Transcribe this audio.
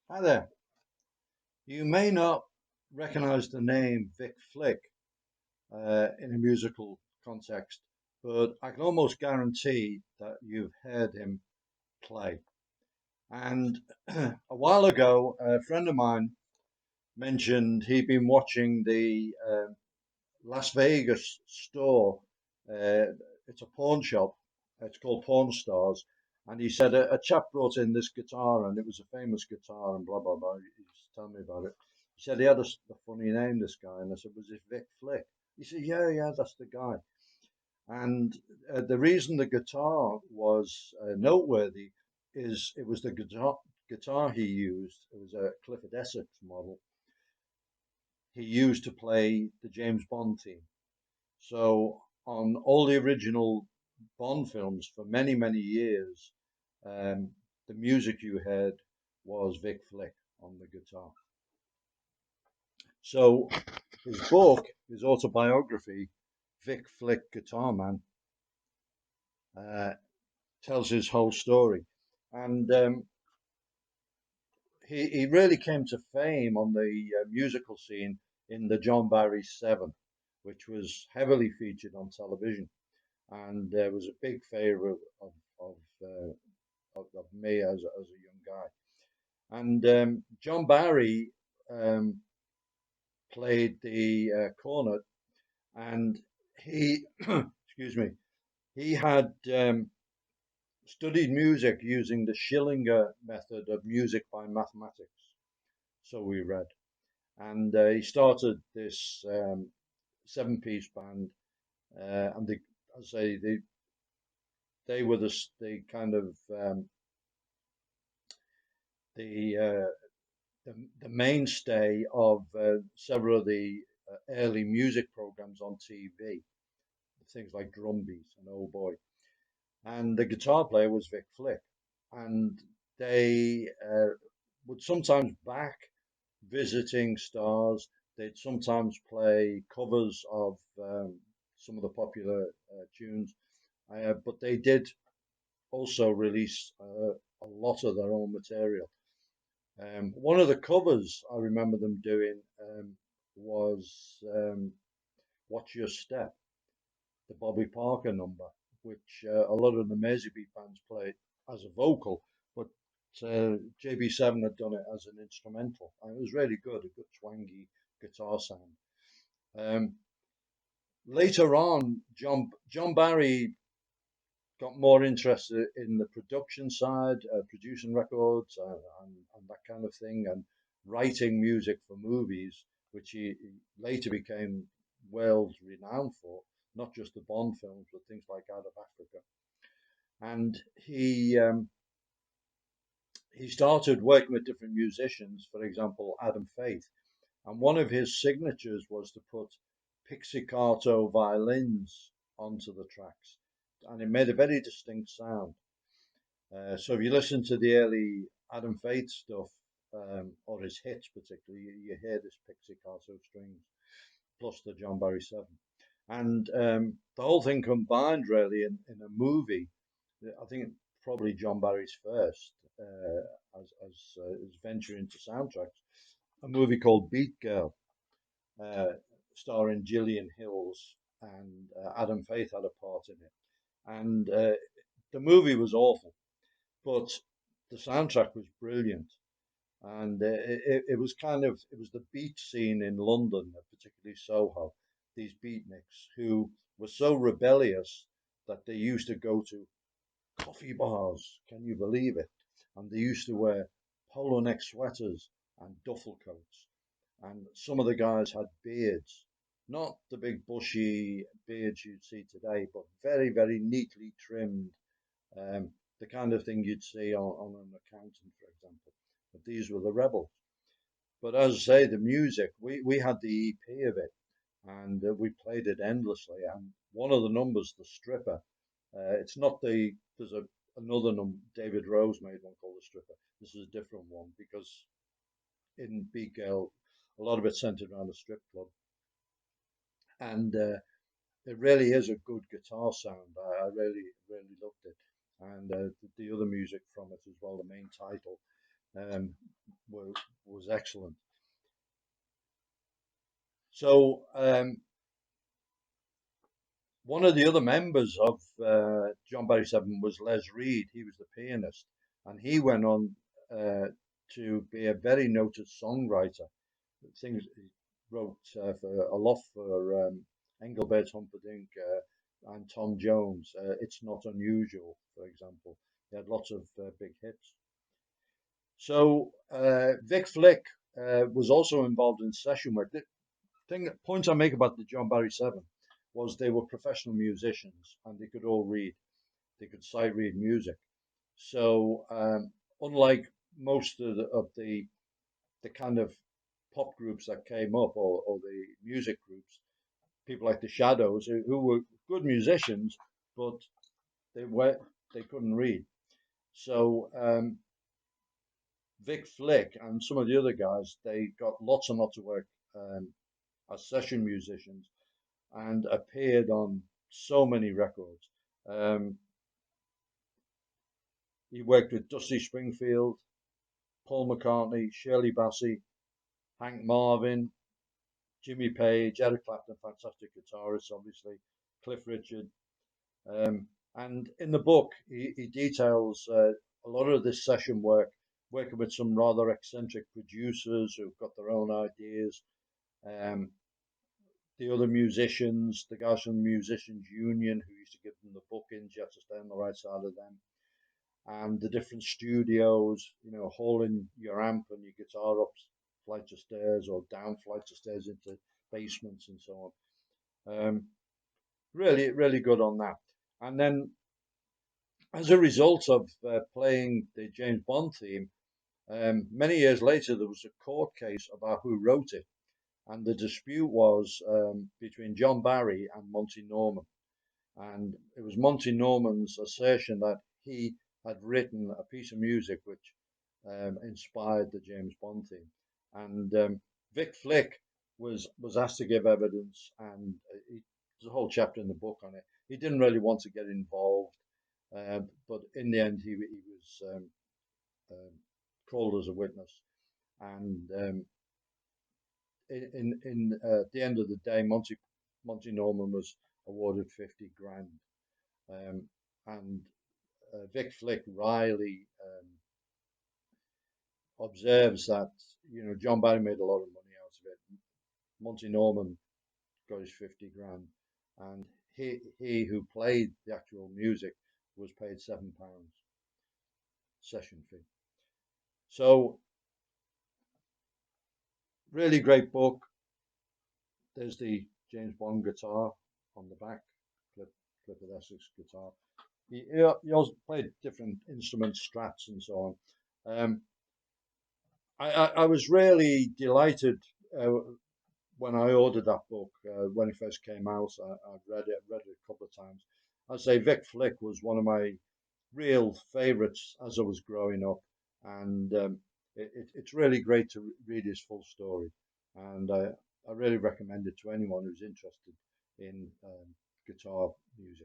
Hi there. You may not recognize the name Vic Flick in a musical context, but I can almost guarantee that you've heard him play. And a while ago, a friend of mine mentioned he'd been watching the Las Vegas store. Uh, it's a pawn shop. It's called Pawn Stars. And he said a chap brought in this guitar and it was a famous guitar and blah, blah, blah. He was telling me about it. He said he had a funny name, this guy. And I said, was it Vic Flick? He said, yeah, yeah, that's the guy. And the reason the guitar was noteworthy is it was the guitar he used. It was a Clifford Essex model he used to play the James Bond theme. So on all the original Bond films for many, many years, the music you heard was Vic Flick on the guitar. So his book, his autobiography, Vic Flick Guitarman, uh, tells his whole story. And he really came to fame on the musical scene in the John Barry Seven, which was heavily featured on television and was a big favourite of, uh, of me as a young guy. And John Barry um, played the cornet, and he, excuse me, he had studied music using the Schillinger method of music by mathematics. So we read, and he started this seven-piece band, and they, I say they were the kind of the the mainstay of several of the early music programs on TV, things like Drumbeat and Oh Boy. And the guitar player was Vic Flick. And they would sometimes back visiting stars. They'd sometimes play covers of some of the popular tunes, but they did also release a lot of their own material. One of the covers I remember them doing was Watch Your Step, the Bobby Parker number, which a lot of the Merseybeat bands played as a vocal, but JB7 had done it as an instrumental. And it was really good, a good twangy guitar sound. Um, Later on, John Barry got more interested in the production side, producing records and that kind of thing, and writing music for movies, which he later became world renowned for, not just the Bond films, but things like Out of Africa. And he started working with different musicians, for example, Adam Faith. And one of his signatures was to put pizzicato violins onto the tracks, and it made a very distinct sound. So if you listen to the early Adam Faith stuff, or his hits particularly, you hear this pizzicato strings plus the John Barry Seven, and the whole thing combined really in a movie. I think probably John Barry's first as his venture into soundtracks, a movie called Beat Girl, uh, starring Gillian Hills, and Adam Faith had a part in it, and the movie was awful, but the soundtrack was brilliant, and it was it was the beat scene in London, particularly Soho. These beatniks who were so rebellious that they used to go to coffee bars. Can you believe it? And they used to wear polo neck sweaters and duffel coats. And some of the guys had beards, not the big bushy beards you'd see today, but very, very neatly trimmed, the kind of thing you'd see on an accountant, for example. But these were the rebels. But as I say, the music, we had the EP of it and we played it endlessly. And one of the numbers, the stripper, it's not there's another number, David Rose made one called the stripper. This is a different one because in Big Girl, a lot of it centered around a strip club. And it really is a good guitar sound. I really, really loved it. And the other music from it as well, the main title. Um, were, was excellent. So one of the other members of John Barry Seven was Les Reed. He was the pianist, and he went on to be a very noted songwriter. Things he wrote for a lot for Engelbert Humperdinck and Tom Jones. It's Not Unusual, for example. He had lots of big hits. So Vic Flick was also involved in session work. The point I make about the John Barry Seven was they were professional musicians and they could all read. They could sight read music. So unlike most of the kind of pop groups that came up, or the music groups, people like the Shadows, who were good musicians, but they were they couldn't read. So Vic Flick and some of the other guys, they got lots and lots of work um, as session musicians and appeared on so many records. Um, he worked with Dusty Springfield, Paul McCartney, Shirley Bassey, Hank Marvin, Jimmy Page, Eric Clapton, fantastic guitarist, obviously, Cliff Richard. And in the book, he details a lot of this session work, working with some rather eccentric producers who've got their own ideas. Um, the other musicians, the guys from the Musicians Union who used to give them the bookings, you had to stay on the right side of them, and the different studios, hauling your amp and your guitar up flights of stairs or down flights of stairs into basements and so on. Really, really good on that. And then, as a result of playing the James Bond theme, many years later there was a court case about who wrote it, and the dispute was between John Barry and Monty Norman. And it was Monty Norman's assertion that he had written a piece of music which inspired the James Bond theme. And Vic Flick was asked to give evidence, and there's a whole chapter in the book on it. He didn't really want to get involved, but in the end, he was um, called as a witness. And in the end of the day, Monty Norman was awarded 50 grand. Um, and Vic Flick Riley observes that John Barry made a lot of money out of it. Monty Norman got his 50 grand, and he who played the actual music was paid £7 session fee. So really great book. There's the James Bond guitar on the back, Clifford Essex guitar. He also played different instruments, strats, and so on. I was really delighted when I ordered that book when it first came out. I read it a couple of times. I'd say Vic Flick was one of my real favourites as I was growing up, and it's really great to read his full story, and I really recommend it to anyone who's interested in guitar music.